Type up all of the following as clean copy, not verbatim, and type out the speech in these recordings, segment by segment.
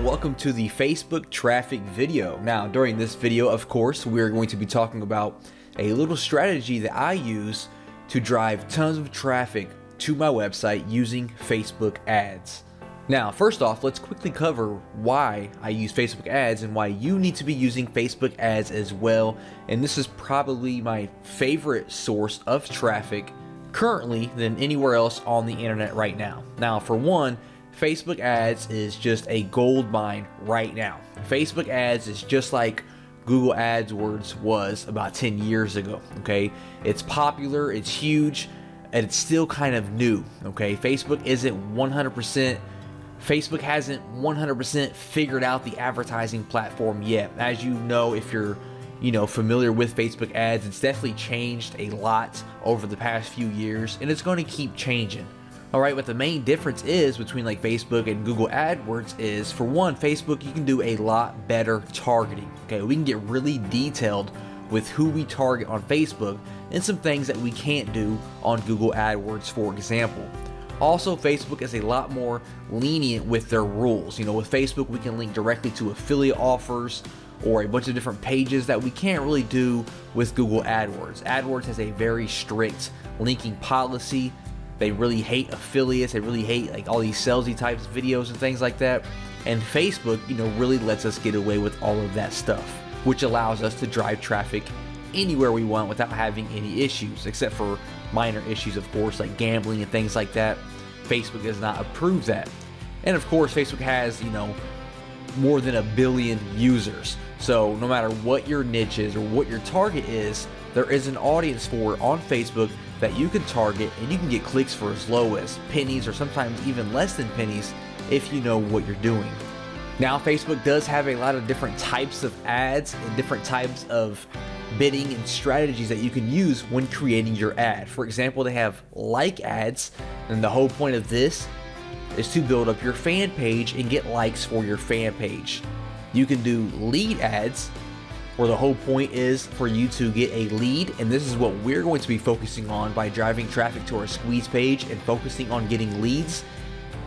welcome to the Facebook traffic video. Now, during this video, of course, we're going to be talking about a little strategy that I use to drive tons of traffic to my website using Facebook ads. Now, first off, let's quickly cover why I use Facebook ads and why you need to be using Facebook ads as well. And this is probably my favorite source of traffic currently than anywhere else on the internet right now. Now, for one, Facebook ads is just a gold mine right now. Facebook ads is just like Google AdWords was about 10 years ago, okay? It's popular, it's huge, and it's still kind of new, okay? Facebook hasn't 100% figured out the advertising platform yet. As you know, if you're familiar with Facebook ads, it's definitely changed a lot over the past few years, and it's going to keep changing. All right, but the main difference is between like Facebook and Google AdWords is, for one, Facebook, you can do a lot better targeting. Okay, we can get really detailed with who we target on Facebook and some things that we can't do on Google AdWords, for example. Also, Facebook is a lot more lenient with their rules. With Facebook, we can link directly to affiliate offers or a bunch of different pages that we can't really do with Google AdWords. AdWords has a very strict linking policy. They really hate affiliates. They really hate like all these salesy types of videos and things like that. And Facebook, really lets us get away with all of that stuff, which allows us to drive traffic anywhere we want without having any issues, except for minor issues, of course, like gambling and things like that. Facebook does not approve that. And of course, Facebook has, more than 1 billion users. So no matter what your niche is or what your target is, there is an audience for it on Facebook that you can target, and you can get clicks for as low as pennies or sometimes even less than pennies if you know what you're doing. Now, Facebook does have a lot of different types of ads and different types of bidding and strategies that you can use when creating your ad. For example, they have like ads, and the whole point of this is to build up your fan page and get likes for your fan page. You can do lead ads, where the whole point is for you to get a lead, and this is what we're going to be focusing on by driving traffic to our squeeze page and focusing on getting leads.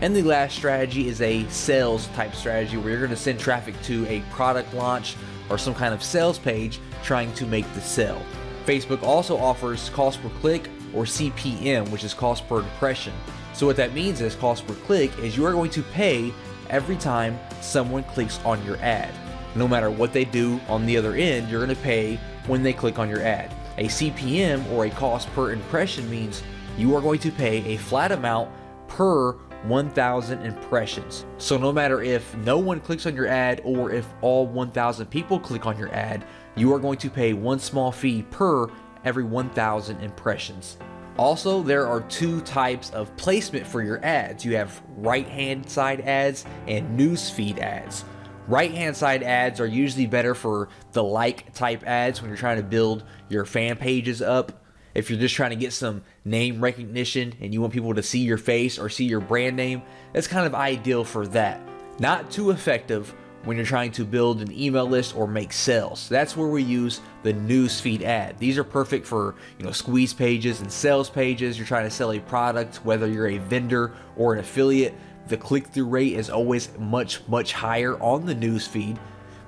And the last strategy is a sales type strategy, where you're going to send traffic to a product launch or some kind of sales page trying to make the sale. Facebook also offers cost per click, or CPM, which is cost per impression. So what that means is cost per click is you are going to pay every time someone clicks on your ad. No matter what they do on the other end, you're going to pay when they click on your ad. A CPM, or a cost per impression, means you are going to pay a flat amount per 1,000 impressions. So no matter if no one clicks on your ad or if all 1,000 people click on your ad, you are going to pay one small fee per every 1,000 impressions. Also, there are two types of placement for your ads. You have right-hand side ads and newsfeed ads. Right-hand side ads are usually better for the like type ads when you're trying to build your fan pages up. If you're just trying to get some name recognition and you want people to see your face or see your brand name, that's kind of ideal for that. Not too effective when you're trying to build an email list or make sales. That's where we use the newsfeed ad. These are perfect for squeeze pages and sales pages. You're trying to sell a product, whether you're a vendor or an affiliate. The click-through rate is always much higher on the newsfeed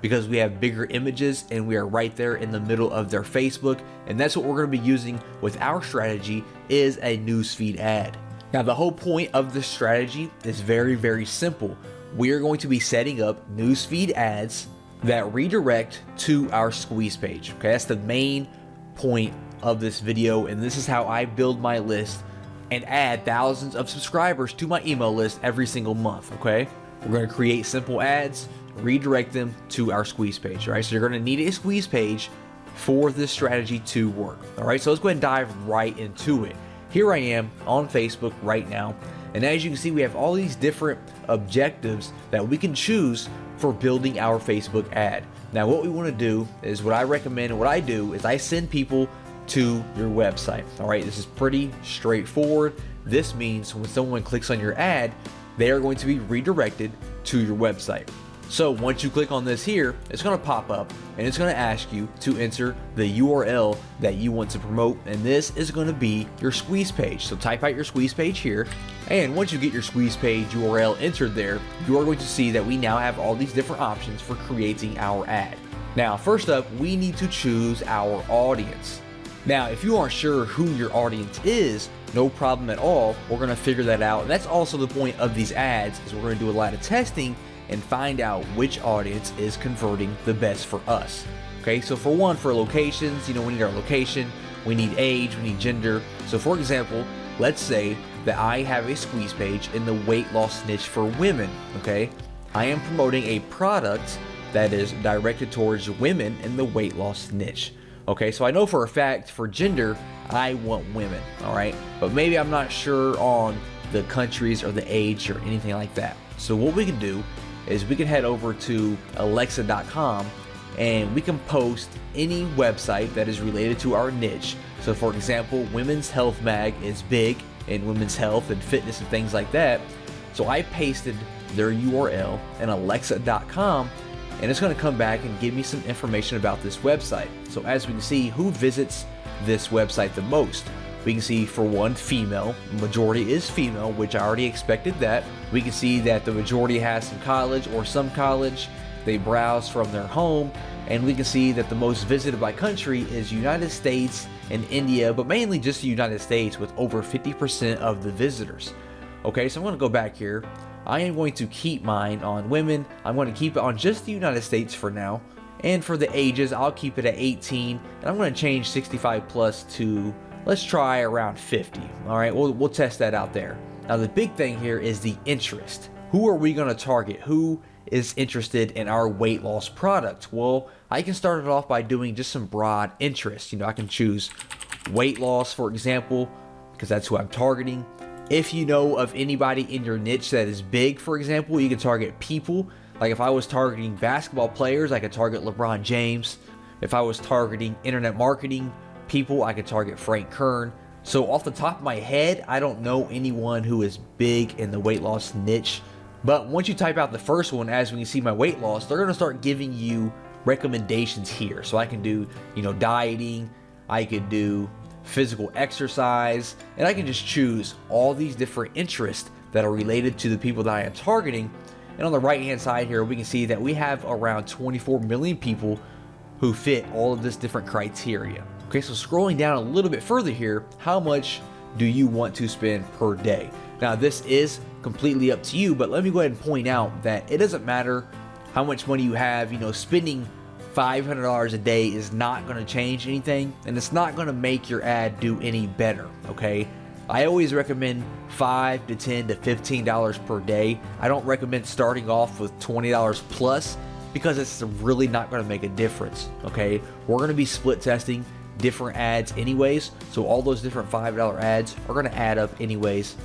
because we have bigger images and we are right there in the middle of their Facebook. And that's what we're going to be using with our strategy, is a newsfeed ad. Now, the whole point of this strategy is very simple. We are going to be setting up newsfeed ads that redirect to our squeeze page. Okay, that's the main point of this video, and this is how I build my list and add thousands of subscribers to my email list every single month. Okay, we're going to create simple ads, redirect them to our squeeze page. All right, so you're going to need a squeeze page for this strategy to work. All right, so let's go ahead and dive right into it. Here I am on Facebook right now, and as you can see, we have all these different objectives that we can choose for building our Facebook ad. Now, what we want to do is, what I recommend and what I do is I send people to your website. All right, this is pretty straightforward. This means when someone clicks on your ad, they are going to be redirected to your website. So once you click on this here, it's going to pop up and it's going to ask you to enter the URL that you want to promote, and this is going to be your squeeze page. So type out your squeeze page here, and once you get your squeeze page URL entered there, you are going to see that we now have all these different options for creating our ad. Now first up, we need to choose our audience. Now if you aren't sure who your audience is, no problem at all, we're going to figure that out. And that's also the point of these ads, is we're going to do a lot of testing and find out which audience is converting the best for us. Okay, so for one, for locations, we need our location, we need age, we need gender. So for example, let's say that I have a squeeze page in the weight loss niche for women. Okay, I am promoting a product that is directed towards women in the weight loss niche. Okay, so I know for a fact for gender, I want women, all right? But maybe I'm not sure on the countries or the age or anything like that. So what we can do is we can head over to alexa.com and we can post any website that is related to our niche. So for example, Women's Health Mag is big in women's health and fitness and things like that. So I pasted their URL in alexa.com, and it's going to come back and give me some information about this website. So as we can see, who visits this website the most? We can see for one, female, majority is female, which I already expected that. We can see that the majority has some college or some college. They browse from their home, and we can see that the most visited by country is United States and India, but mainly just the United States with over 50% of the visitors. Okay, so I'm going to go back here. I am going to keep mine on women. I'm going to keep it on just the United States for now. And for the ages, I'll keep it at 18, and I'm going to change 65 plus to, let's try around 50. All right, we'll test that out there. Now the big thing here is the interest. Who are we going to target? Who is interested in our weight loss product? Well, I can start it off by doing just some broad interest. I can choose weight loss, for example, because that's who I'm targeting. If you know of anybody in your niche that is big, for example, you can target people. Like if I was targeting basketball players, I could target LeBron James. If I was targeting internet marketing people, I could target Frank Kern. So off the top of my head, I don't know anyone who is big in the weight loss niche. But once you type out the first one, as we can see my weight loss, they're going to start giving you recommendations here. So I can do, dieting, I could do physical exercise, and I can just choose all these different interests that are related to the people that I am targeting. And on the right hand side here, we can see that we have around 24 million people who fit all of this different criteria. Okay, so scrolling down a little bit further here, how much do you want to spend per day? Now this is completely up to you, but let me go ahead and point out that it doesn't matter how much money you have. Spending $500 a day is not going to change anything, and it's not going to make your ad do any better. Okay, I always recommend $5 to $10 to $15 per day. I don't recommend starting off with $20 plus, because it's really not going to make a difference. Okay, we're going to be split testing different ads anyways, so all those different $5 ads are going to add up anyways.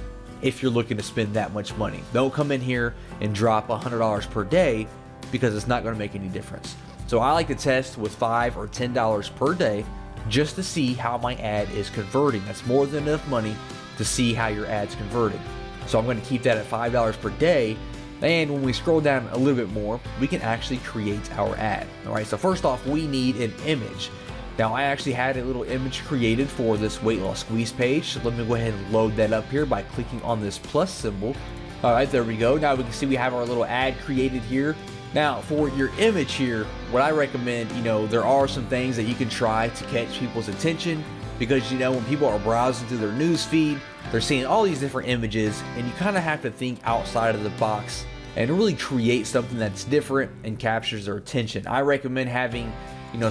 If you're looking to spend that much money, don't come in here and drop $100 per day, because it's not going to make any difference. So I like to test with $5 or $10 per day just to see how my ad is converting. That's more than enough money to see how your ad's converting. So I'm going to keep that at $5 per day. And when we scroll down a little bit more, we can actually create our ad. All right, so first off, we need an image. Now I actually had a little image created for this weight loss squeeze page. So let me go ahead and load that up here by clicking on this plus symbol. All right, there we go. Now we can see we have our little ad created here. Now for your image here, what I recommend, there are some things that you can try to catch people's attention, because when people are browsing through their news feed, they're seeing all these different images, and you kind of have to think outside of the box and really create something that's different and captures their attention. I recommend having,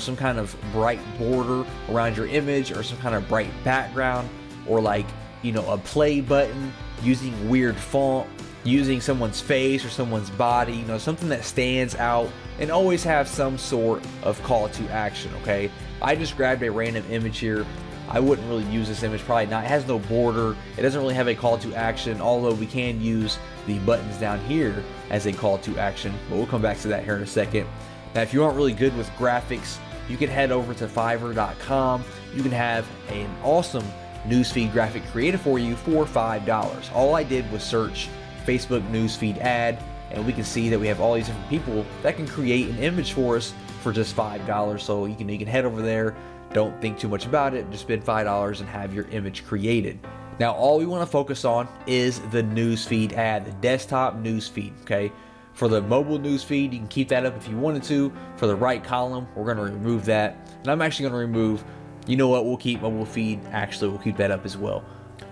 some kind of bright border around your image, or some kind of bright background, or like, a play button, using weird font, using someone's face or someone's body, something that stands out, and always have some sort of call to action. Okay, I just grabbed a random image here. I wouldn't really use this image, probably not. It has no border. It doesn't really have a call to action, although we can use the buttons down here as a call to action, but we'll come back to that here in a second. Now, if you aren't really good with graphics, you can head over to Fiverr.com. You can have an awesome newsfeed graphic created for you for $5. All I did was search Facebook newsfeed ad, and we can see that we have all these different people that can create an image for us for just $5. So you can head over there, don't think too much about it, just spend $5 and have your image created. Now all we want to focus on is the newsfeed ad, the desktop newsfeed. Okay, for the mobile newsfeed, you can keep that up if you wanted to. For the right column, we're going to remove that, and I'm actually going to remove, you know what, we'll keep mobile feed. Actually, we'll keep that up as well.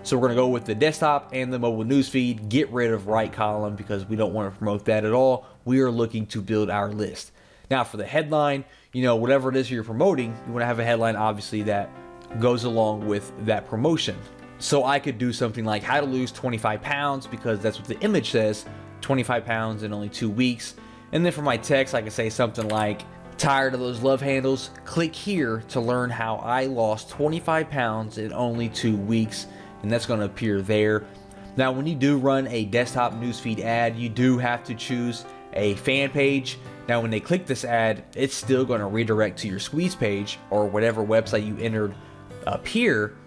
So we're going to go with the desktop and the mobile newsfeed, get rid of right column because we don't want to promote that at all. We are looking to build our list. Now for the headline, you know, whatever it is you're promoting, you want to have a headline obviously that goes along with that promotion. So I could do something like how to lose 25 pounds because that's what the image says, 25 pounds in only 2 weeks. And then for my text, I could say something like, tired of those love handles? Click here to learn how I lost 25 pounds in only 2 weeks. And that's going to appear there. Now when you do run a desktop newsfeed ad, you do have to choose a fan page. Now when they click this ad, it's still going to redirect to your squeeze page or whatever website you entered up here,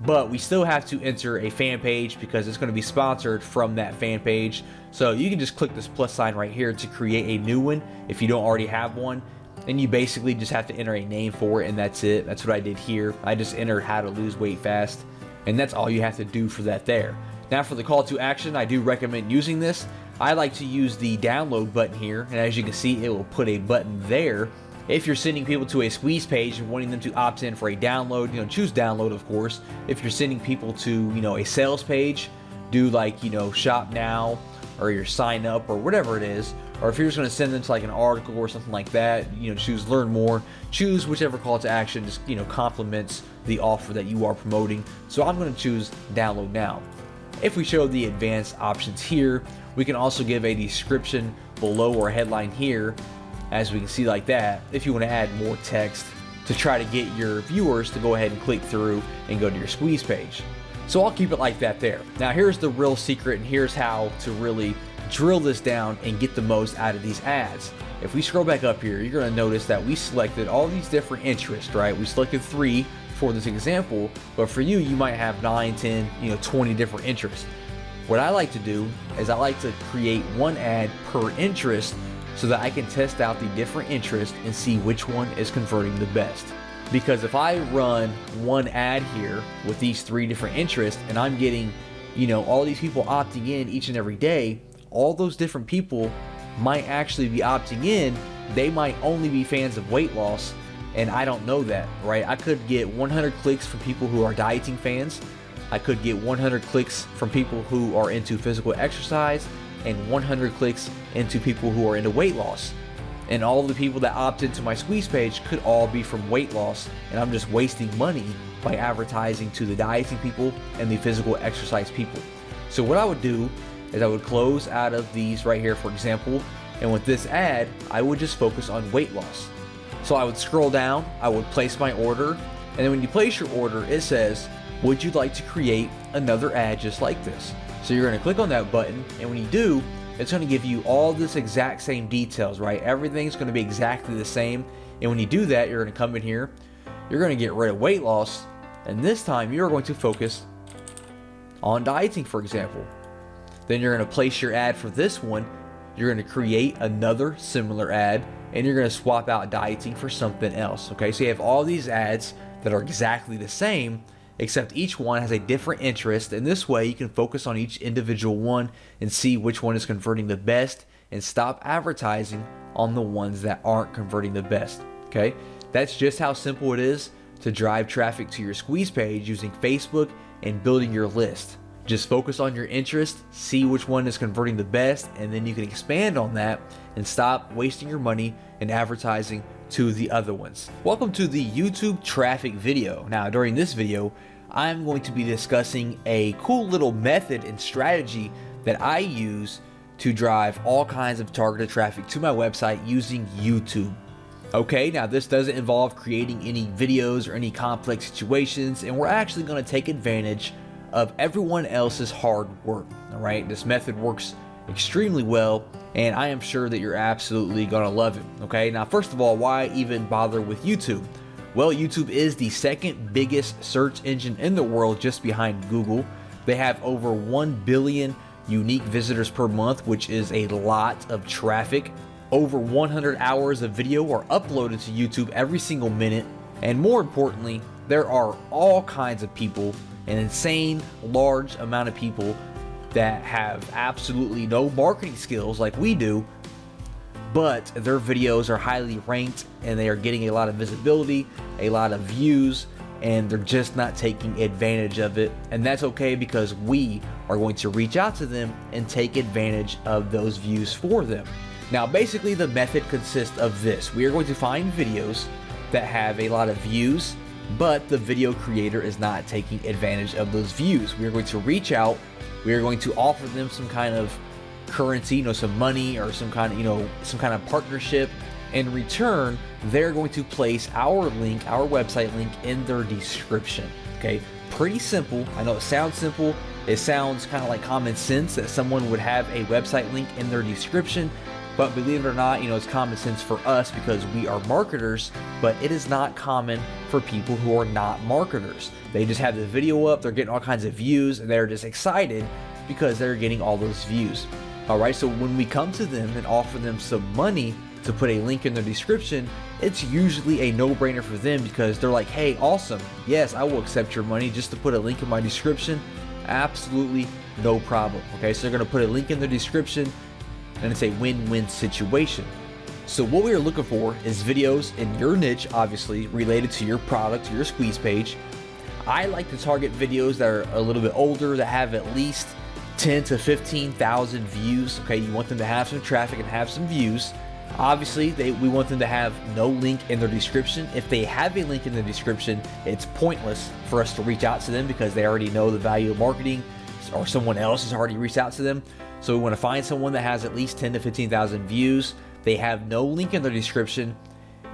but we still have to enter a fan page because it's going to be sponsored from that fan page. So you can just click this plus sign right here to create a new one if you don't already have one, and you basically just have to enter a name for it, and that's it. That's what I did here. I just entered how to lose weight fast, and that's all you have to do for that there. Now for the call to action, I do recommend using this. I like to use the download button here, and as you can see, it will put a button there. If you're sending people to a squeeze page and wanting them to opt in for a download, you know, choose download, of course. If you're sending people to, you know, a sales page, do like, you know, shop now or your sign up or whatever it is. Or if you're just going to send them to like an article or something like that, you know, choose learn more, choose whichever call to action just, you know, complements the offer that you are promoting. So I'm going to choose download now. If we show the advanced options here, we can also give a description below our headline here, as we can see like that, if you want to add more text to try to get your viewers to go ahead and click through and go to your squeeze page. So I'll keep it like that there. Now here's the real secret, and here's how to really drill this down and get the most out of these ads. If we scroll back up here, you're going to notice that we selected all these different interests, right? We selected 3 for this example, but for you, you might have 9, 10, 20 different interests. What I like to do is I like to create one ad per interest so that I can test out the different interests and see which one is converting the best. Because if I run one ad here with these 3 different interests and I'm getting, all these people opting in each and every day, all those different people might actually be opting in. They might only be fans of weight loss, and I don't know that, right? I could get 100 clicks from people who are dieting fans. I could get 100 clicks from people who are into physical exercise, and 100 clicks into people who are into weight loss. And all of the people that opt into my squeeze page could all be from weight loss, and I'm just wasting money by advertising to the dieting people and the physical exercise people. So what I would do is I would close out of these right here, for example, and with this ad, I would just focus on weight loss. So I would scroll down, I would place my order, and then when you place your order, it says, would you like to create another ad just like this? So you're going to click on that button, and when you do, it's going to give you all this exact same details, right? Everything's going to be exactly the same. And when you do that, you're going to come in here, you're going to get rid of weight loss, and this time you're going to focus on dieting, for example. Then you're going to place your ad for this one, you're going to create another similar ad, and you're going to swap out dieting for something else, okay? So you have all these ads that are exactly the same, except each one has a different interest, and this way you can focus on each individual one and see which one is converting the best and stop advertising on the ones that aren't converting the best, okay? That's just how simple it is to drive traffic to your squeeze page using Facebook and building your list. Just focus on your interest, see which one is converting the best, and then you can expand on that and stop wasting your money and advertising to the other ones. Welcome to the YouTube traffic video. Now, during this video, I'm going to be discussing a cool little method and strategy that I use to drive all kinds of targeted traffic to my website using YouTube. Okay, now this doesn't involve creating any videos or any complex situations, and we're actually going to take advantage of everyone else's hard work. All right, this method works extremely well, and I am sure that you're absolutely gonna love it. Okay, now first of all, why even bother with YouTube? Well, YouTube is the second biggest search engine in the world, just behind Google. They have over 1 billion unique visitors per month, which is a lot of traffic. Over 100 hours of video are uploaded to YouTube every single minute. And more importantly, there are all kinds of people, an insane large amount of people that have absolutely no marketing skills like we do, but their videos are highly ranked and they are getting a lot of visibility, a lot of views, and they're just not taking advantage of it. And that's okay, because we are going to reach out to them and take advantage of those views for them. Now, basically the method consists of this. We are going to find videos that have a lot of views, but the video creator is not taking advantage of those views. We are going to reach out. We are going to offer them some kind of currency, some money or some kind of partnership. In return, they're going to place our link, our website link, in their description. Okay, pretty simple. I know it sounds simple. It sounds kind of like common sense that someone would have a website link in their description, but believe it or not, it's common sense for us because we are marketers, but it is not common for people who are not marketers. They just have the video up, they're getting all kinds of views, and they're just excited because they're getting all those views. All right, so when we come to them and offer them some money to put a link in their description, it's usually a no-brainer for them because they're like, hey, awesome, yes, I will accept your money just to put a link in my description. Absolutely no problem. Okay, so they're gonna put a link in their description and it's a win-win situation. So what we are looking for is videos in your niche, obviously related to your product, your squeeze page. I like to target videos that are a little bit older, that have at least 10 to 15,000 views. Okay, you want them to have some traffic and have some views. Obviously, we want them to have no link in their description. If they have a link in the description, it's pointless for us to reach out to them because they already know the value of marketing, or someone else has already reached out to them. So we want to find someone that has at least 10 to 15,000 views. They have no link in their description,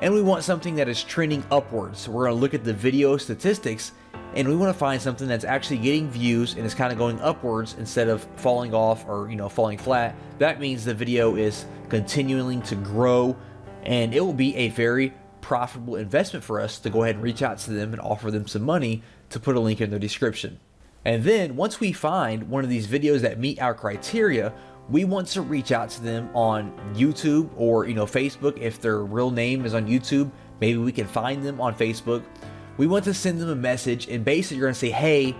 and we want something that is trending upwards. So we're going to look at the video statistics, and we want to find something that's actually getting views and is kind of going upwards instead of falling off or falling flat. That means the video is continuing to grow, and it will be a very profitable investment for us to go ahead and reach out to them and offer them some money to put a link in their description. And then once we find one of these videos that meet our criteria, we want to reach out to them on YouTube or Facebook. If their real name is on YouTube, maybe we can find them on Facebook. We want to send them a message, and basically you're going to say, hey,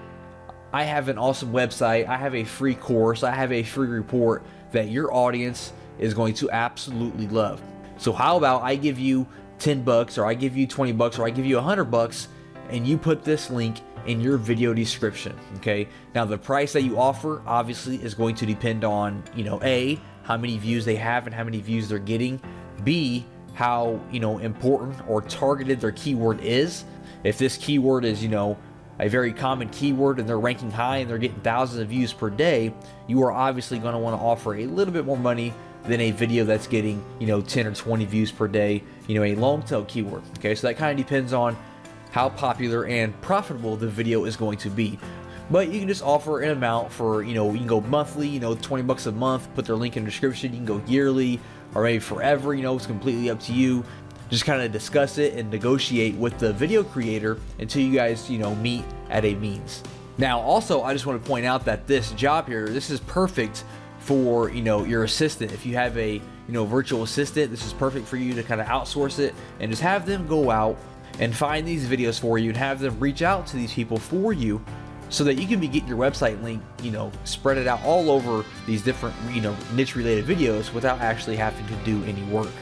I have an awesome website, I have a free course, I have a free report that your audience is going to absolutely love. So how about I give you $10, or I give you $20, or I give you $100, and you put this link in your video description. Okay, now the price that you offer obviously is going to depend on A, how many views they have and how many views they're getting, B, how important or targeted their keyword is. If this keyword is a very common keyword and they're ranking high and they're getting thousands of views per day, you are obviously going to want to offer a little bit more money than a video that's getting 10 or 20 views per day, a long tail keyword. Okay, so that kind of depends on how popular and profitable the video is going to be. But you can just offer an amount for, you can go monthly, $20 a month, put their link in the description. You can go yearly or maybe forever, it's completely up to you. Just kind of discuss it and negotiate with the video creator until you guys, meet at a means. Now, also, I just want to point out that this job here, this is perfect for, your assistant. If you have a, virtual assistant, this is perfect for you to kind of outsource it and just have them go out and find these videos for you and have them reach out to these people for you so that you can be getting your website link, spread it out all over these different, niche related videos without actually having to do any work.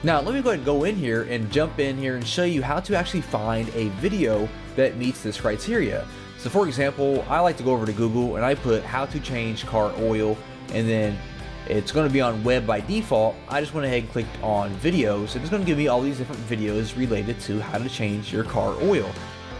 Now, let me go ahead and go in here and jump in here and show you how to actually find a video that meets this criteria. So for example, I like to go over to Google and I put how to change car oil, and then it's going to be on web by default. I just went ahead and clicked on videos, and it's going to give me all these different videos related to how to change your car oil.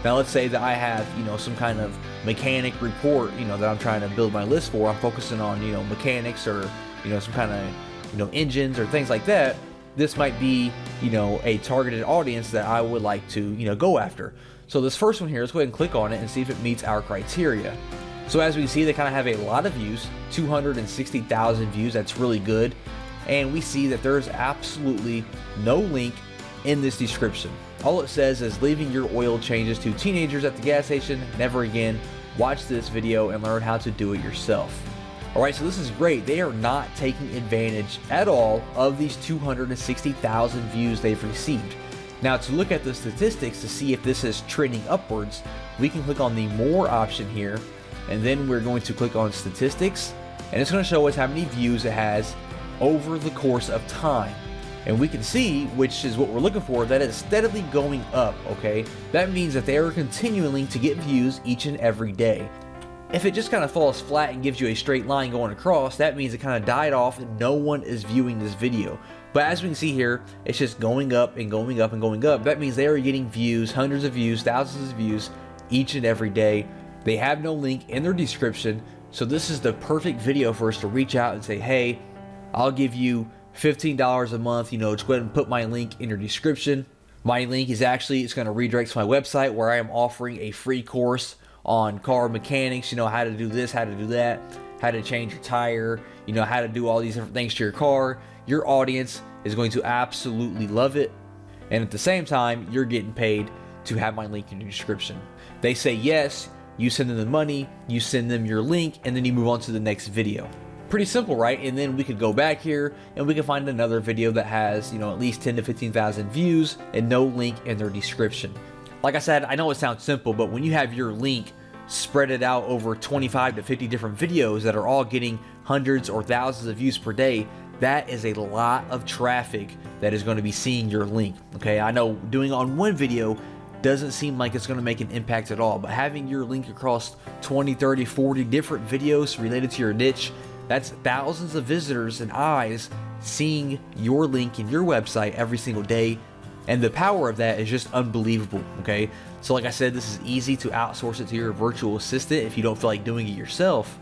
Now let's say that I have, some kind of mechanic report, that I'm trying to build my list for. I'm focusing on, mechanics or, some kind of, engines or things like that. This might be, a targeted audience that I would like to, go after. So this first one here, let's go ahead and click on it and see if it meets our criteria. So as we can see, they kind of have a lot of views, 260,000 views. That's really good. And we see that there's absolutely no link in this description. All it says is leaving your oil changes to teenagers at the gas station. Never again. Watch this video and learn how to do it yourself. All right, so this is great. They are not taking advantage at all of these 260,000 views they've received. Now, to look at the statistics to see if this is trending upwards, we can click on the more option here, and then we're going to click on statistics, and it's going to show us how many views it has over the course of time. And we can see, which is what we're looking for, that it's steadily going up, okay? That means that they are continuing to get views each and every day. If it just kind of falls flat and gives you a straight line going across, that means it kind of died off and no one is viewing this video. But as we can see here, it's just going up and going up and going up. That means they are getting views, hundreds of views, thousands of views each and every day. They have no link in their description, so this is the perfect video for us to reach out and say, hey, I'll give you $15 a month, just go ahead and put my link in your description. My link is actually, it's going to redirect to my website where I am offering a free course on car mechanics, how to do this, how to do that, how to change your tire, how to do all these different things to your car. Your audience is going to absolutely love it. And at the same time, you're getting paid to have my link in your description. They say yes, you send them the money, you send them your link, and then you move on to the next video. Pretty simple, right? And then we could go back here and we can find another video that has, at least 10 to 15,000 views and no link in their description. Like I said, I know it sounds simple, but when you have your link spread it out over 25 to 50 different videos that are all getting hundreds or thousands of views per day, that is a lot of traffic that is going to be seeing your link. Okay, I know doing it on one video doesn't seem like it's going to make an impact at all, but having your link across 20, 30, 40 different videos related to your niche, that's thousands of visitors and eyes seeing your link in your website every single day. And the power of that is just unbelievable, okay? So like I said, this is easy to outsource it to your virtual assistant if you don't feel like doing it yourself.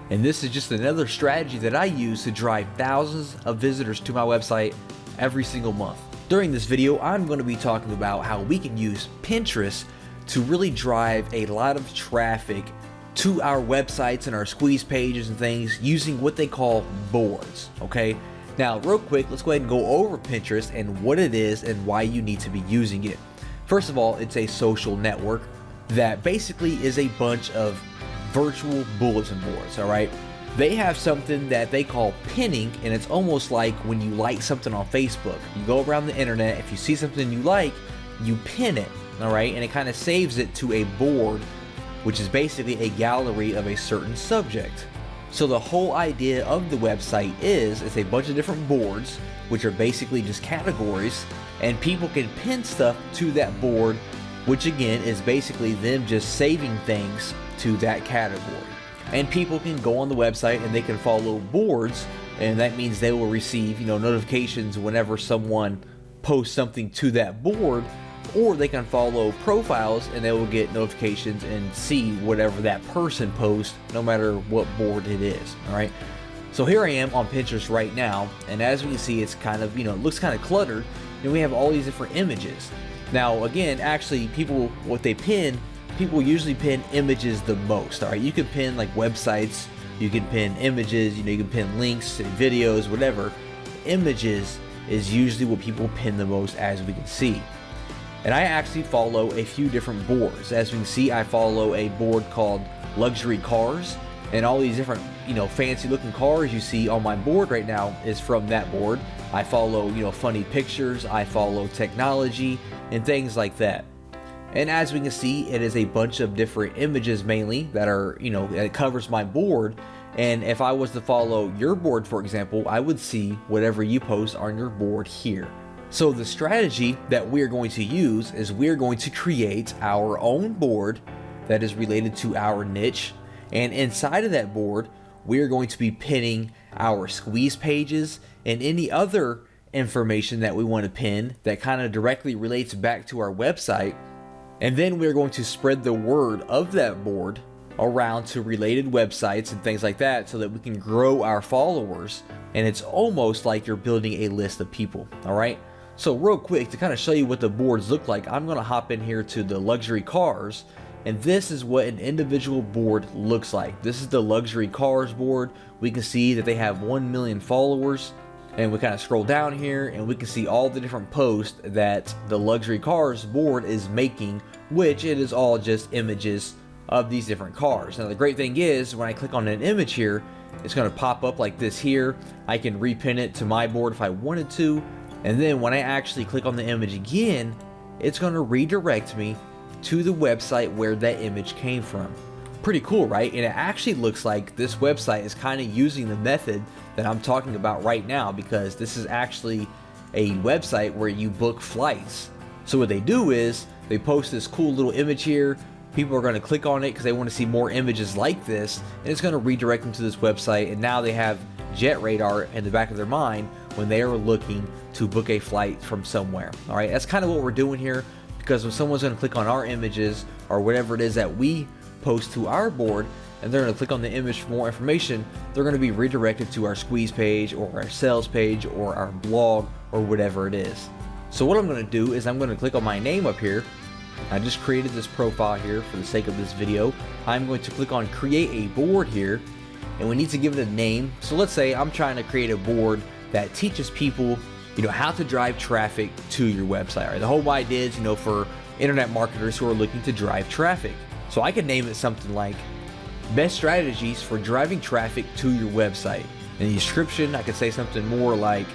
And this is just another strategy that I use to drive thousands of visitors to my website every single month. During this video, I'm going to be talking about how we can use Pinterest to really drive a lot of traffic to our websites and our squeeze pages and things using what they call boards, okay? Now, real quick, let's go ahead and go over Pinterest and what it is and why you need to be using it. First of all, it's a social network that basically is a bunch of virtual bulletin boards, all right? They have something that they call pinning, and it's almost like when you like something on Facebook. You go around the internet, if you see something you like, you pin it, all right? And it kind of saves it to a board, which is basically a gallery of a certain subject. So the whole idea of the website is it's a bunch of different boards, which are basically just categories, and people can pin stuff to that board, which again is basically them just saving things to that category. And people can go on the website and they can follow boards, and that means they will receive, notifications whenever someone posts something to that board, or they can follow profiles and they will get notifications and see whatever that person posts, no matter what board it is. All right. So here I am on Pinterest right now, and as we can see, it's kind of, it looks kind of cluttered, and we have all these different images. Now, again, actually, people usually pin images the most. All right. You can pin like websites, you can pin images, you can pin links and videos, whatever. Images is usually what people pin the most, as we can see. And I actually follow a few different boards. As we can see, I follow a board called Luxury Cars, and all these different, fancy looking cars you see on my board right now is from that board. I follow, funny pictures, I follow technology and things like that. And as we can see, it is a bunch of different images mainly that are, it covers my board. And if I was to follow your board, for example, I would see whatever you post on your board here. So the strategy that we're going to use is we're going to create our own board that is related to our niche. And inside of that board, we're going to be pinning our squeeze pages and any other information that we want to pin that kind of directly relates back to our website. And then we're going to spread the word of that board around to related websites and things like that so that we can grow our followers. And it's almost like you're building a list of people, all right? So real quick, to kind of show you what the boards look like, I'm going to hop in here to the Luxury Cars, and this is what an individual board looks like. This is the Luxury Cars board. We can see that they have 1 million followers, and we kind of scroll down here and we can see all the different posts that the Luxury Cars board is making, which it is all just images of these different cars. Now the great thing is when I click on an image here, it's going to pop up like this here. I can repin it to my board if I wanted to, and then when I actually click on the image again, it's going to redirect me to the website where that image came from. Pretty cool, right? And it actually looks like this website is kind of using the method that I'm talking about right now, because this is actually a website where you book flights. So what they do is they post this cool little image here. People are going to click on it because they want to see more images like this, and it's going to redirect them to this website, and now they have Jet Radar in the back of their mind when they are looking to book a flight from somewhere. All right, that's kind of what we're doing here, because when someone's going to click on our images or whatever it is that we post to our board, and they're going to click on the image for more information, they're going to be redirected to our squeeze page or our sales page or our blog or whatever it is. So what I'm going to do is I'm going to click on my name up here. I just created this profile here for the sake of this video. I'm going to click on create a board here, and we need to give it a name. So let's say I'm trying to create a board that teaches people, how to drive traffic to your website. Right? The whole idea is, for internet marketers who are looking to drive traffic. So I could name it something like best strategies for driving traffic to your website. In the description, I could say something more like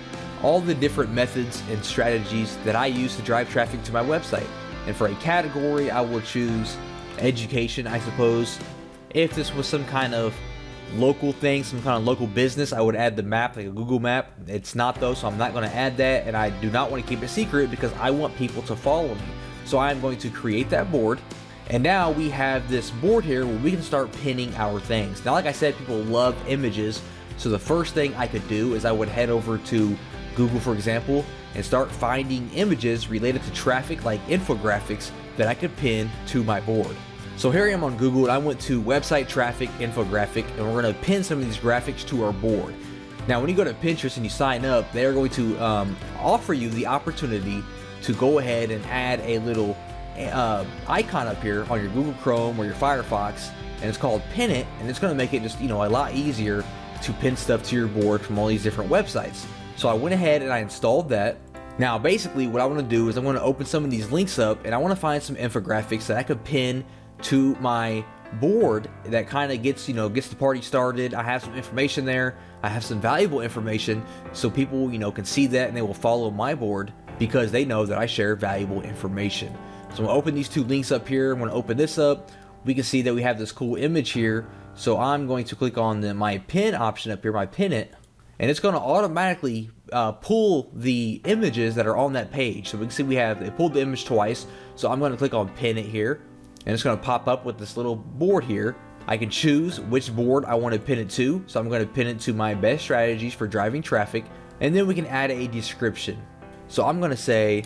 all the different methods and strategies that I use to drive traffic to my website. And for a category, I will choose education, I suppose. If this was some kind of local thing, some kind of local business, I would add the map, like a Google map. It's not though, so I'm not going to add that, and I do not want to keep it secret because I want people to follow me. So I'm going to create that board, and now we have this board here where we can start pinning our things. Now, like I said, people love images, so the first thing I could do is I would head over to Google, for example, and start finding images related to traffic, like infographics, that I could pin to my board. So here I am on Google, and I went to website traffic infographic, and we're going to pin some of these graphics to our board. Now, when you go to Pinterest and you sign up, they're going to offer you the opportunity to go ahead and add a little icon up here on your Google Chrome or your Firefox, and it's called Pin It, and it's going to make it just a lot easier to pin stuff to your board from all these different websites. So I went ahead and I installed that. Now basically what I want to do is I want to open some of these links up, and I want to find some infographics that I could pin to my board that kind of gets the party started. I have some information there. I have some valuable information, so people can see that and they will follow my board because they know that I share valuable information. So I'm going to open these two links up here. I'm going to open this up. We can see that we have this cool image here. So I'm going to click on my pin option up here, my pin it, and it's going to automatically pull the images that are on that page. So we can see it pulled the image twice. So I'm going to click on pin it here, and it's going to pop up with this little board here. I can choose which board I want to pin it to. So I'm going to pin it to my best strategies for driving traffic, and then we can add a description. So I'm going to say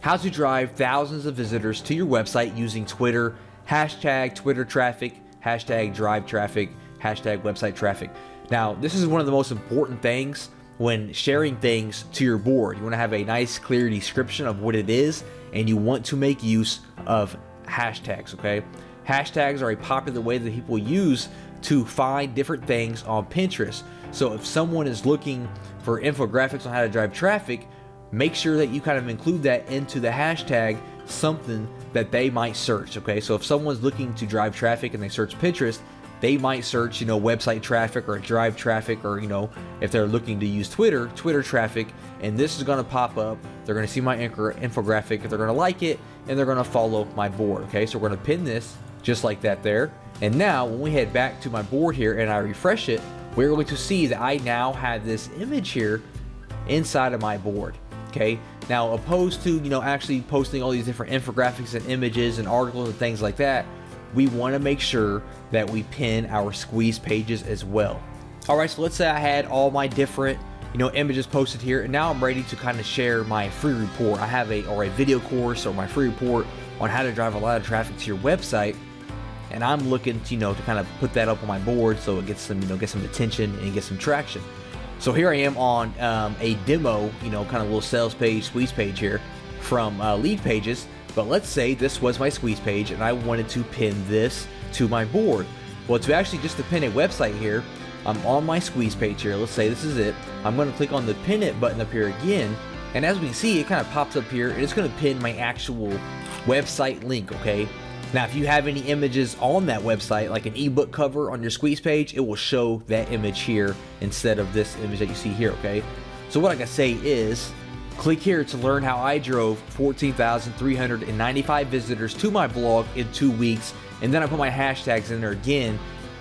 how to drive thousands of visitors to your website using Twitter, hashtag Twitter traffic, hashtag drive traffic, hashtag website traffic. Now, this is one of the most important things when sharing things to your board. You want to have a nice, clear description of what it is, and you want to make use of hashtags, okay? Hashtags are a popular way that people use to find different things on Pinterest. So if someone is looking for infographics on how to drive traffic, make sure that you kind of include that into the hashtag, something that they might search, okay? So if someone's looking to drive traffic and they search Pinterest, they might search, website traffic or drive traffic, or, if they're looking to use Twitter traffic, and this is going to pop up. They're going to see my infographic, they're going to like it, and they're going to follow my board, okay? So we're going to pin this just like that there. And now when we head back to my board here and I refresh it, we're going to see that I now have this image here inside of my board, okay? Now, opposed to, actually posting all these different infographics and images and articles and things like that, we want to make sure that we pin our squeeze pages as well. All right, so let's say I had all my different, images posted here, and now I'm ready to kind of share my free report. I have a video course or my free report on how to drive a lot of traffic to your website, and I'm looking to, to kind of put that up on my board so it gets some, get some attention and get some traction. So here I am on a demo, kind of little sales page, squeeze page here from Lead Pages. But let's say this was my squeeze page and I wanted to pin this to my board. Well, to actually just to pin a website here, I'm on my squeeze page here. Let's say this is it. I'm going to click on the pin it button up here again. And as we can see, it kind of pops up here and it's going to pin my actual website link, okay? Now, if you have any images on that website, like an ebook cover on your squeeze page, it will show that image here instead of this image that you see here, okay? So what I can say is, click here to learn how I drove 14,395 visitors to my blog in 2 weeks, and then I put my hashtags in there again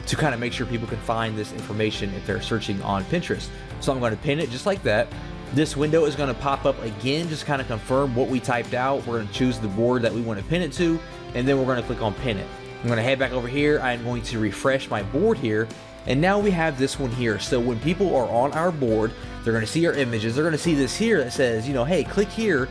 to kind of make sure people can find this information if they're searching on Pinterest. So I'm going to pin it just like that. This window is going to pop up again, just kind of confirm what we typed out. We're going to choose the board that we want to pin it to, and then we're going to click on pin it. I'm going to head back over here. I'm going to refresh my board here, and now we have this one here. So when people are on our board, they're going to see our images. They're going to see this here that says, you know, hey, click here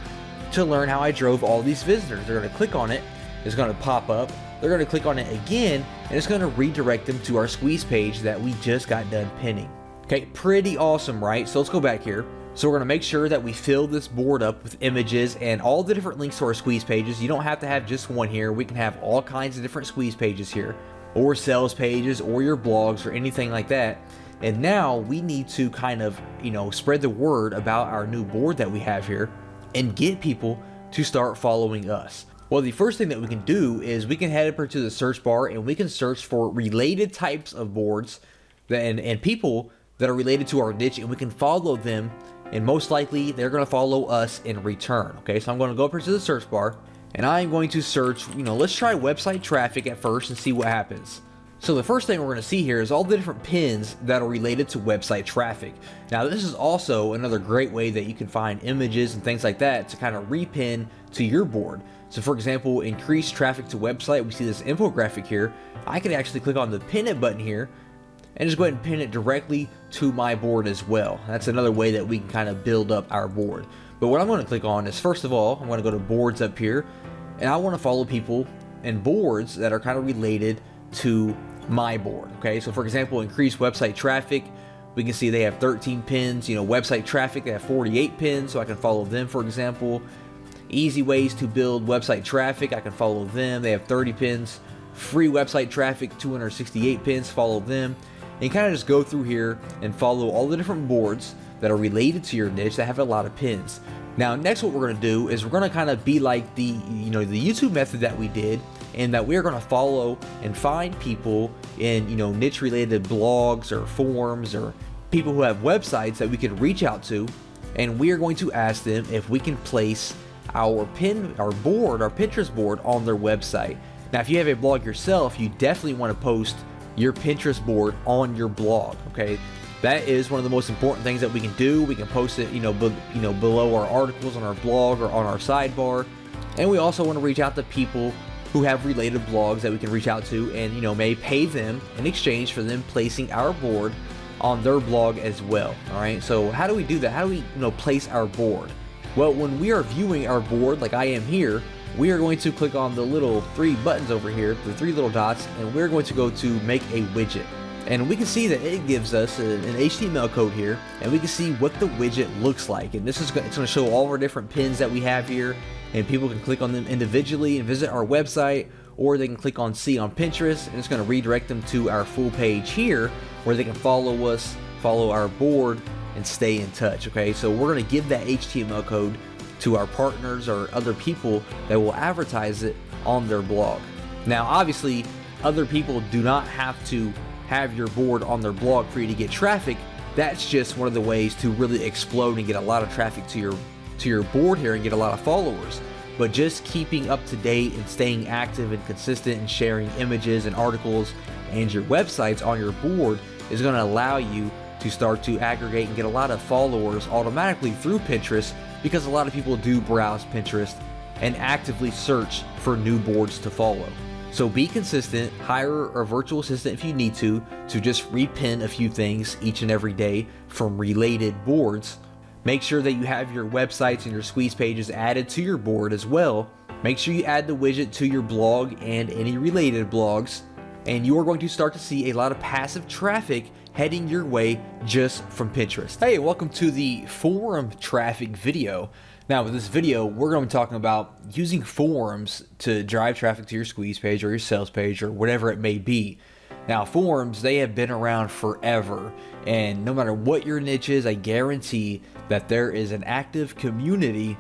to learn how I drove all these visitors. They're going to click on it. It's going to pop up. They're going to click on it again, and it's going to redirect them to our squeeze page that we just got done pinning. Okay, pretty awesome, right? So let's go back here. So we're going to make sure that we fill this board up with images and all the different links to our squeeze pages. You don't have to have just one here. We can have all kinds of different squeeze pages here, or sales pages, or your blogs, or anything like that. And now we need to kind of, you know, spread the word about our new board that we have here and get people to start following us. Well, the first thing that we can do is we can head over to the search bar and we can search for related types of boards and people that are related to our niche, and we can follow them, and most likely they're going to follow us in return. Okay, so I'm going to go up here to the search bar and I'm going to search, you know, let's try website traffic at first and see what happens. So the first thing we're going to see here is all the different pins that are related to website traffic. Now, this is also another great way that you can find images and things like that to kind of repin to your board. So for example, increase traffic to website, we see this infographic here. I can actually click on the pin it button here and just go ahead and pin it directly to my board as well. That's another way that we can kind of build up our board. But what I'm going to click on is, first of all, I'm going to go to boards up here, and I want to follow people and boards that are kind of related to my board. Okay, so for example, increase website traffic, we can see they have 13 pins. You know, website traffic, they have 48 pins, so I can follow them, for example. Easy ways to build website traffic, I can follow them. They have 30 pins. Free website traffic, 268 pins, follow them. And kind of just go through here and follow all the different boards that are related to your niche that have a lot of pins. Now, next what we're going to do is we're going to kind of be like the YouTube method that we did, and that we're going to follow and find people in, you know, niche related blogs or forums or people who have websites that we can reach out to, and we are going to ask them if we can place our Pinterest board on their website. Now, if you have a blog yourself, you definitely want to post your Pinterest board on your blog. Okay, that is one of the most important things that we can do. We can post it, below our articles on our blog or on our sidebar. And we also want to reach out to people who have related blogs that we can reach out to, and may pay them in exchange for them placing our board on their blog as well. All right, so how do we do that? How do we place our board? Well, when we are viewing our board like I am here, we are going to click on the little 3 buttons over here, the 3 little dots, and we're going to go to make a widget. And we can see that it gives us an HTML code here, and we can see what the widget looks like. And it's going to show all our different pins that we have here, and people can click on them individually and visit our website, or they can click on see on Pinterest, and it's going to redirect them to our full page here, where they can follow us, follow our board, and stay in touch. Okay, so we're going to give that HTML code to our partners or other people that will advertise it on their blog. Now, obviously, other people do not have to have your board on their blog for you to get traffic. That's just one of the ways to really explode and get a lot of traffic to your board here and get a lot of followers. But just keeping up to date and staying active and consistent and sharing images and articles and your websites on your board is going to allow you to start to aggregate and get a lot of followers automatically through Pinterest, because a lot of people do browse Pinterest and actively search for new boards to follow. So be consistent, hire a virtual assistant if you need to just repin a few things each and every day from related boards. Make sure that you have your websites and your squeeze pages added to your board as well. Make sure you add the widget to your blog and any related blogs, and you are going to start to see a lot of passive traffic heading your way just from Pinterest. Hey, welcome to the forum traffic video. Now, with this video, we're going to be talking about using forums to drive traffic to your squeeze page or your sales page or whatever it may be. Now, forums, they have been around forever, and no matter what your niche is, I guarantee that there is an active community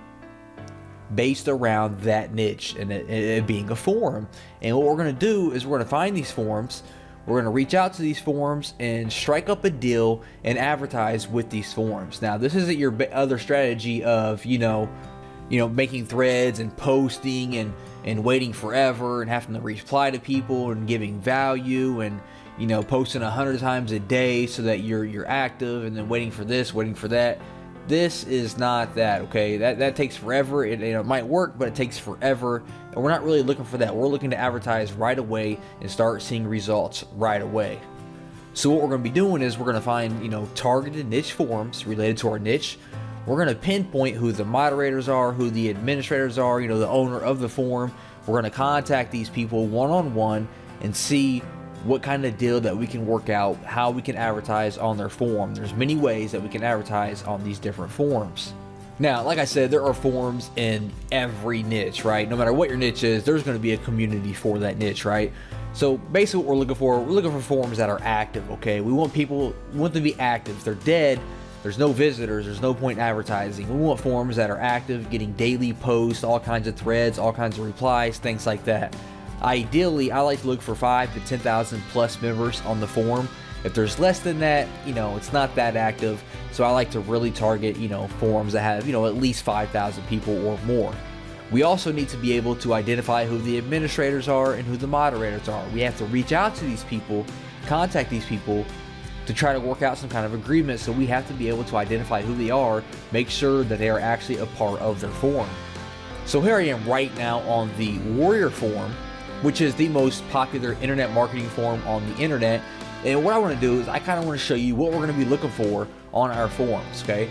based around that niche and it being a forum. And what we're going to do is we're going to find these forums, we're going to reach out to these forums and strike up a deal and advertise with these forums. Now, this isn't your other strategy of, making threads and posting and waiting forever and having to reply to people and giving value and, posting 100 times a day so that you're active and then waiting for this, waiting for that. This is not that, okay? That takes forever. It might work, but it takes forever. And we're not really looking for that. We're looking to advertise right away and start seeing results right away. So what we're going to be doing is we're going to find, targeted niche forums related to our niche. We're going to pinpoint who the moderators are, who the administrators are, the owner of the forum. We're going to contact these people one-on-one and see what kind of deal that we can work out, how we can advertise on their forum. There's many ways that we can advertise on these different forums. Now, like I said, there are forums in every niche, right? No matter what your niche is, there's going to be a community for that niche, right? So basically what we're looking for forums that are active, okay? We want them to be active. If they're dead, there's no visitors, there's no point in advertising. We want forums that are active, getting daily posts, all kinds of threads, all kinds of replies, things like that. Ideally, I like to look for 5,000 to 10,000 plus members on the forum. If there's less than that, it's not that active. So I like to really target, forums that have, at least 5,000 people or more. We also need to be able to identify who the administrators are and who the moderators are. We have to reach out to these people, contact these people to try to work out some kind of agreement. So we have to be able to identify who they are, make sure that they are actually a part of their forum. So here I am right now on the Warrior forum, which is the most popular internet marketing forum on the internet. And what I want to do is I kind of want to show you what we're going to be looking for on our forums, okay?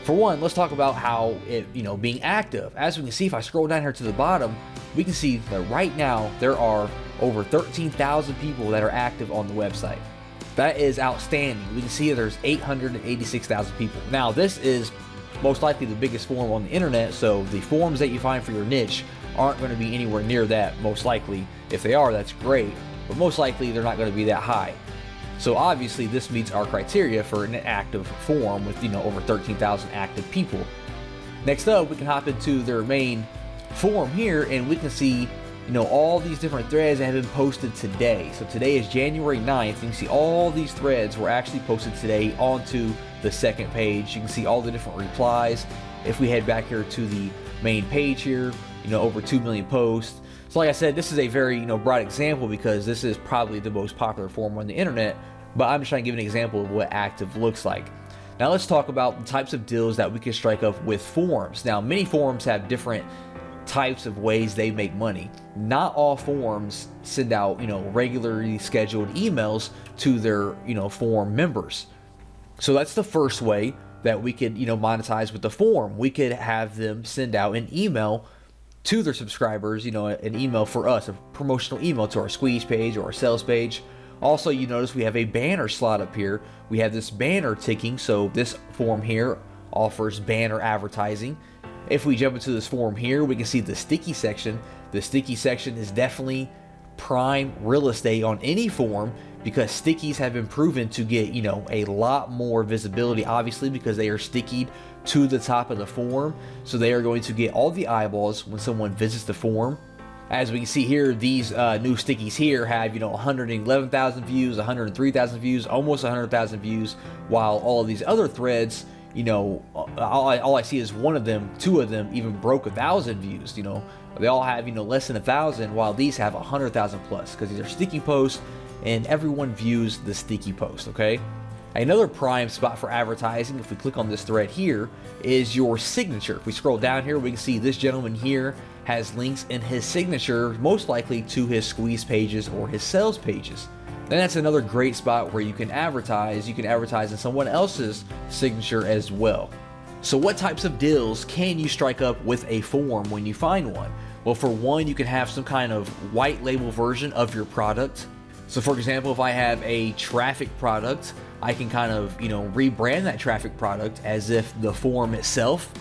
For one, let's talk about how it, being active. As we can see, if I scroll down here to the bottom, we can see that right now there are over 13,000 people that are active on the website. That is outstanding. We can see that there's 886,000 people. Now, this is most likely the biggest forum on the internet, so the forums that you find for your niche aren't going to be anywhere near that, most likely. If they are, that's great, but most likely they're not going to be that high. So obviously this meets our criteria for an active forum with, over 13,000 active people. Next up, we can hop into their main forum here and we can see, all these different threads that have been posted today. So today is January 9th. You can see all these threads were actually posted today onto the second page. You can see all the different replies. If we head back here to the main page here, over 2 million posts. So like I said, this is a very, broad example because this is probably the most popular forum on the internet, but I'm just trying to give an example of what active looks like. Now let's talk about the types of deals that we can strike up with forums. Now, many forums have different types of ways they make money. Not all forums send out, regularly scheduled emails to their, forum members. So that's the first way that we could, monetize with the forum. We could have them send out an email to their subscribers, an email for us, a promotional email to our squeeze page or our sales page. Also, you notice we have a banner slot up here. We have this banner ticking, so this forum here offers banner advertising. If we jump into this forum here, we can see the sticky section. The sticky section is definitely prime real estate on any forum because stickies have been proven to get, a lot more visibility, obviously, because they are stickied to the top of the forum. So they are going to get all the eyeballs when someone visits the forum. As we can see here, these new stickies here have, 111,000 views, 103,000 views, almost 100,000 views, while all of these other threads, all I see is one of them, two of them even broke 1,000 views. They all have, less than 1,000, while these have 100,000 plus because these are sticky posts and everyone views the sticky post, okay? Another prime spot for advertising, if we click on this thread here, is your signature. If we scroll down here, we can see this gentleman here has links in his signature, most likely to his squeeze pages or his sales pages. And that's another great spot where you can advertise. You can advertise in someone else's signature as well. So what types of deals can you strike up with a forum when you find one? Well, for one, you can have some kind of white label version of your product. So for example, if I have a traffic product, I can kind of, rebrand that traffic product as if the forum itself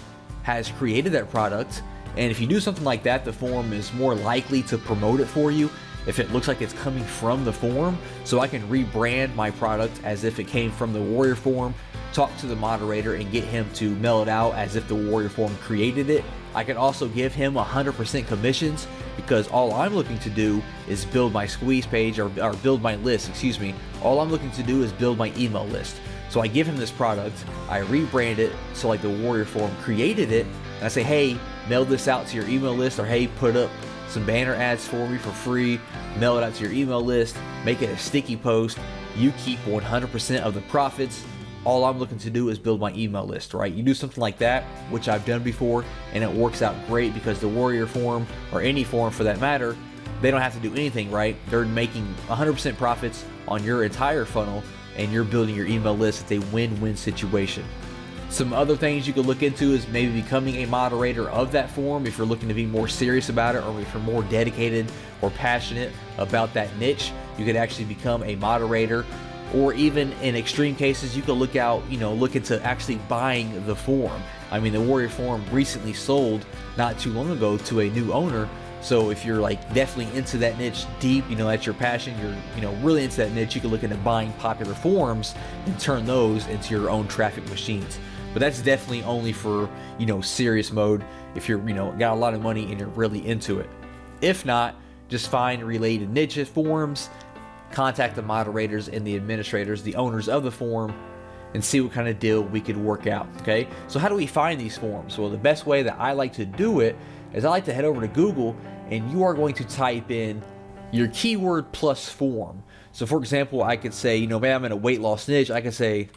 has created that product. And if you do something like that, the forum is more likely to promote it for you if it looks like it's coming from the forum. So I can rebrand my product as if it came from the Warrior forum, talk to the moderator and get him to mail it out as if the Warrior forum created it. I can also give him 100% commissions, because all I'm looking to do is build my squeeze page, or build my list, excuse me. All I'm looking to do is build my email list. So I give him this product, I rebrand it, so like the Warrior Forum created it, and I say, hey, mail this out to your email list, or hey, put up some banner ads for me for free, mail it out to your email list, make it a sticky post, you keep 100% of the profits. All I'm looking to do is build my email list, right? You do something like that, which I've done before, and it works out great, because the Warrior Forum, or any forum for that matter, they don't have to do anything, right? They're making 100% profits on your entire funnel, and you're building your email list. It's a win-win situation. Some other things you could look into is maybe becoming a moderator of that forum if you're looking to be more serious about it, or if you're more dedicated or passionate about that niche. You could actually become a moderator, or even in extreme cases, you could look into actually buying the forum. I mean, the Warrior Forum recently sold not too long ago to a new owner. So if you're like definitely into that niche deep, that's your passion, you're really into that niche, you can look into buying popular forums and turn those into your own traffic machines. But that's definitely only for, serious mode, if you're, got a lot of money and you're really into it. If not, just find related niche forums, contact the moderators and the administrators, the owners of the forum, and see what kind of deal we could work out, okay? So how do we find these forums? Well, the best way that I like to do it is I like to head over to Google, and you are going to type in your keyword plus forum. So for example, I could say, maybe I'm in a weight loss niche, I could say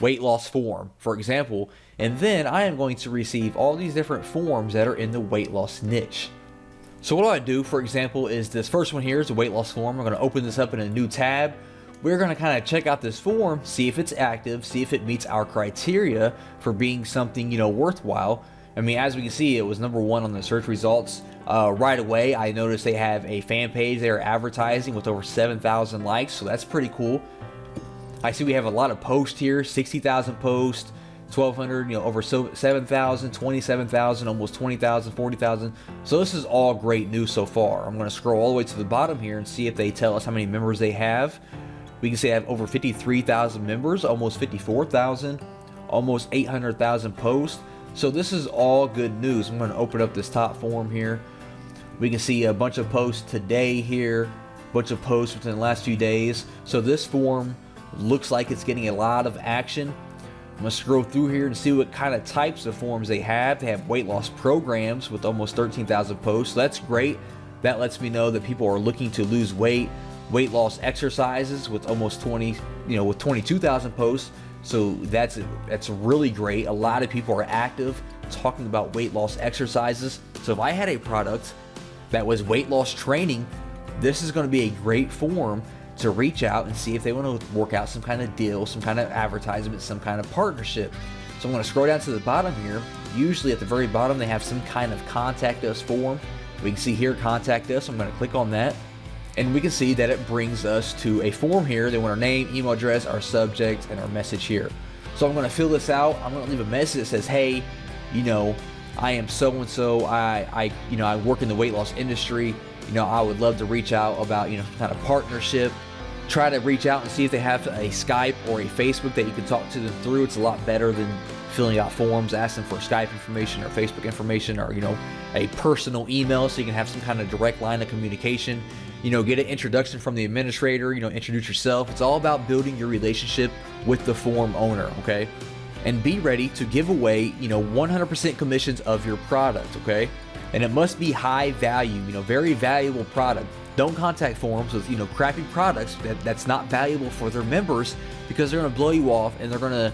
weight loss forum, for example, and then I am going to receive all these different forums that are in the weight loss niche. So what I do, for example, is this first one here is a weight loss forum. I'm going to open this up in a new tab. We're going to kind of check out this forum, see if it's active, see if it meets our criteria for being something, worthwhile. I mean, as we can see, it was #1 on the search results. Right away, I noticed they have a fan page they're advertising with over 7,000 likes, so that's pretty cool. I see we have a lot of posts here, 60,000 posts, 1,200, over 7,000, 27,000, almost 20,000, 40,000. So this is all great news so far. I'm going to scroll all the way to the bottom here and see if they tell us how many members they have. We can say I have over 53,000 members, almost 54,000, almost 800,000 posts. So this is all good news. I'm going to open up this top forum here. We can see a bunch of posts today here, a bunch of posts within the last few days. So this forum looks like it's getting a lot of action. I'm going to scroll through here and see what kind of types of forums they have. They have weight loss programs with almost 13,000 posts. So that's great. That lets me know that people are looking to lose weight. Weight loss exercises with almost 22,000 posts. So that's really great. A lot of people are active talking about weight loss exercises. So if I had a product that was weight loss training, this is going to be a great forum to reach out and see if they want to work out some kind of deal, some kind of advertisement, some kind of partnership. So I'm going to scroll down to the bottom here. Usually at the very bottom, they have some kind of contact us form. We can see here, contact us. I'm going to click on that. And we can see that it brings us to a form here. They want our name, email address, our subject, and our message here. So I'm going to fill this out. I'm going to leave a message that says, hey, I am so-and-so. I work in the weight loss industry. I would love to reach out about, kind of partnership. Try to reach out and see if they have a Skype or a Facebook that you can talk to them through. It's a lot better than filling out forms, asking for Skype information or Facebook information, or, a personal email so you can have some kind of direct line of communication. Get an introduction from the administrator, introduce yourself. It's all about building your relationship with the forum owner, okay? And be ready to give away, 100% commissions of your product, okay? And it must be high value, very valuable product. Don't contact forums with, crappy products that's not valuable for their members, because they're going to blow you off, and they're going to,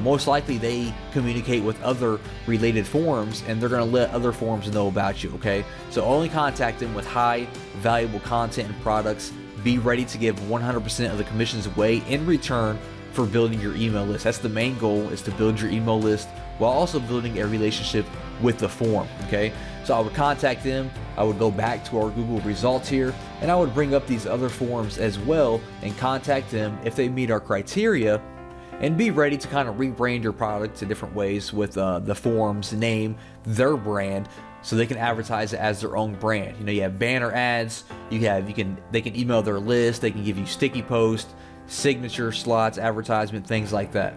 most likely they communicate with other related forums, and they're going to let other forums know about you, okay? So only contact them with high valuable content and products. Be ready to give 100% of the commissions away in return for building your email list. That's the main goal, is to build your email list while also building a relationship with the forum, okay? So I would contact them, I would go back to our Google results here, and I would bring up these other forums as well and contact them if they meet our criteria, and be ready to kind of rebrand your product to different ways with the forum's name, their brand, so they can advertise it as their own brand. You have banner ads, they can email their list, they can give you sticky posts, signature slots, advertisement, things like that.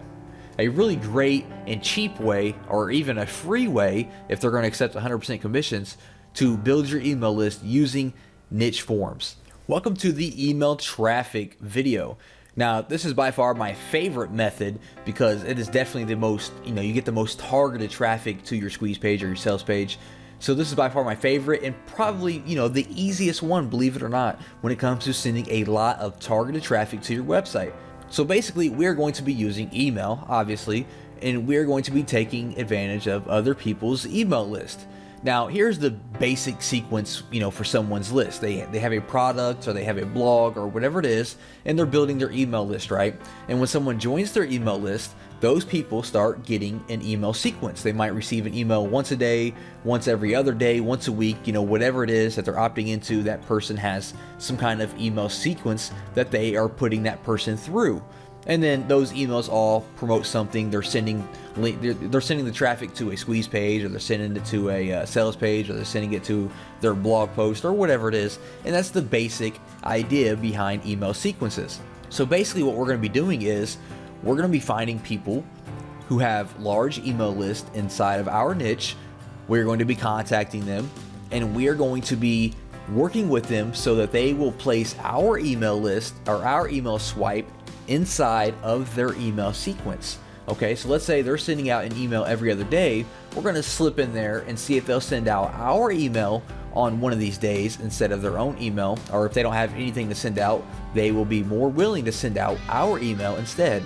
a really great and cheap way, or even a free way if they're going to accept 100% commissions, to build your email list using niche forms. Welcome to the email traffic video. Now, this is by far my favorite method because it is definitely the most, you get the most targeted traffic to your squeeze page or your sales page. So this is by far my favorite and probably, the easiest one, believe it or not, when it comes to sending a lot of targeted traffic to your website. So basically, we're going to be using email, obviously, and we're going to be taking advantage of other people's email list. Now, here's the basic sequence, for someone's list. They have a product or they have a blog or whatever it is, and they're building their email list, right? And when someone joins their email list, those people start getting an email sequence. They might receive an email once a day, once every other day, once a week, whatever it is that they're opting into, that person has some kind of email sequence that they are putting that person through. And then those emails all promote something. They're sending the traffic to a squeeze page, or they're sending it to a sales page, or they're sending it to their blog post, or whatever it is. And that's the basic idea behind email sequences. So basically what we're going to be doing is we're going to be finding people who have large email lists inside of our niche. We're going to be contacting them, and we are going to be working with them so that they will place our email list or our email swipe inside of their email sequence. Okay, so let's say they're sending out an email every other day. We're going to slip in there and see if they'll send out our email on one of these days instead of their own email, or if they don't have anything to send out, they will be more willing to send out our email instead.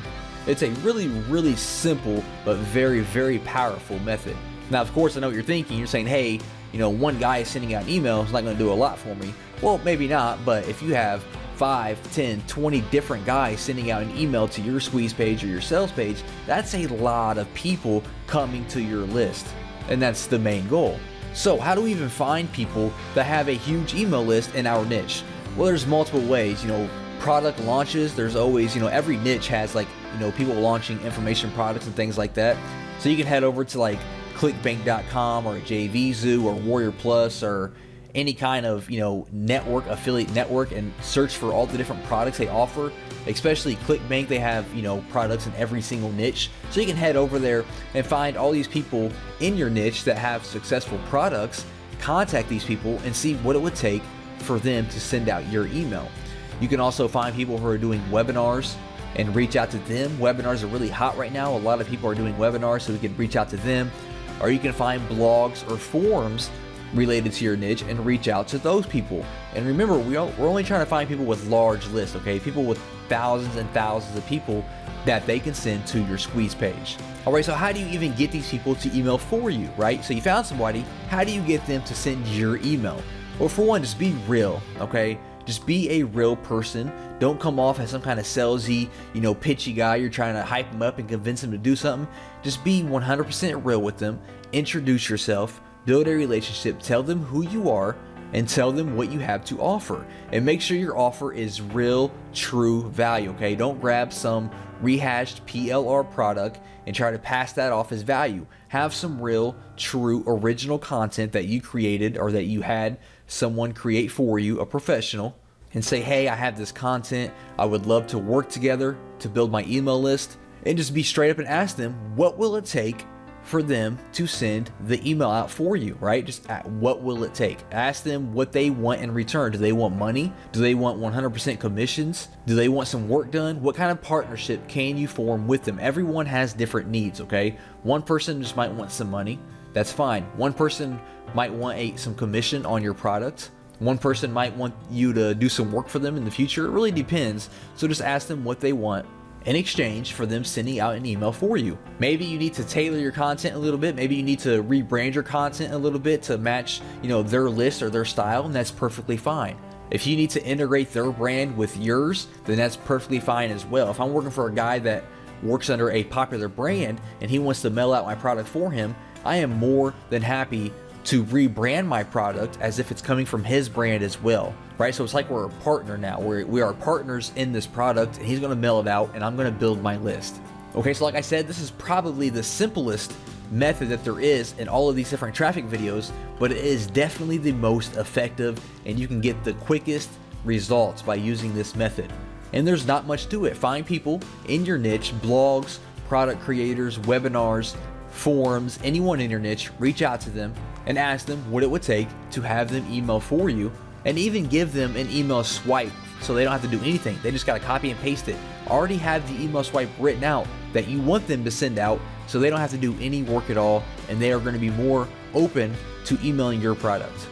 It's a really, really simple but very, very powerful method. Now, of course, I know what you're thinking. You're saying, hey, one guy is sending out an email, it's not going to do a lot for me. Well, maybe not, but if you have 5, 10, 20 different guys sending out an email to your squeeze page or your sales page, that's a lot of people coming to your list. And that's the main goal. So how do we even find people that have a huge email list in our niche? Well, there's multiple ways. Product launches, there's always, every niche has people launching information products and things like that. So you can head over to clickbank.com or JVZoo or Warrior Plus or any kind of network, affiliate network, and search for all the different products they offer. Especially ClickBank, they have products in every single niche. So you can head over there and find all these people in your niche that have successful products, contact these people and see what it would take for them to send out your email. You can also find people who are doing webinars and reach out to them. Webinars are really hot right now. A lot of people are doing webinars, so we can reach out to them. Or you can find blogs or forums related to your niche and reach out to those people. And remember, we're only trying to find people with large lists, okay? People with thousands and thousands of people that they can send to your squeeze page. All right, so how do you even get these people to email for you, right? So you found somebody, how do you get them to send your email? Well, for one, just be real, okay? Just be a real person. Don't come off as some kind of salesy, pitchy guy. You're trying to hype them up and convince them to do something. Just be 100% real with them. Introduce yourself, build a relationship, tell them who you are, and tell them what you have to offer. And make sure your offer is real, true value, okay? Don't grab some rehashed PLR product and try to pass that off as value. Have some real, true, original content that you created or that you had someone create for you, a professional, and say, hey, I have this content. I would love to work together to build my email list. And just be straight up and ask them, what will it take for them to send the email out for you, right? Just what will it take? Ask them what they want in return. Do they want money? Do they want 100% commissions? Do they want some work done? What kind of partnership can you form with them? Everyone has different needs, okay? One person just might want some money. That's fine. One person might want some commission on your product. One person might want you to do some work for them in the future. It really depends. So just ask them what they want in exchange for them sending out an email for you. Maybe you need to tailor your content a little bit. Maybe you need to rebrand your content a little bit to match, their list or their style, and that's perfectly fine. If you need to integrate their brand with yours, then that's perfectly fine as well. If I'm working for a guy that works under a popular brand and he wants to mail out my product for him, I am more than happy to rebrand my product as if it's coming from his brand as well, right? So it's like we're a partner now. We are partners in this product, and he's going to mail it out and I'm going to build my list. Okay, so like I said, this is probably the simplest method that there is in all of these different traffic videos, but it is definitely the most effective, and you can get the quickest results by using this method. And there's not much to it. Find people in your niche, blogs, product creators, webinars, forums, anyone in your niche, reach out to them and ask them what it would take to have them email for you, and even give them an email swipe so they don't have to do anything. They just got to copy and paste it. Already have the email swipe written out that you want them to send out, so they don't have to do any work at all, and they are going to be more open to emailing your product.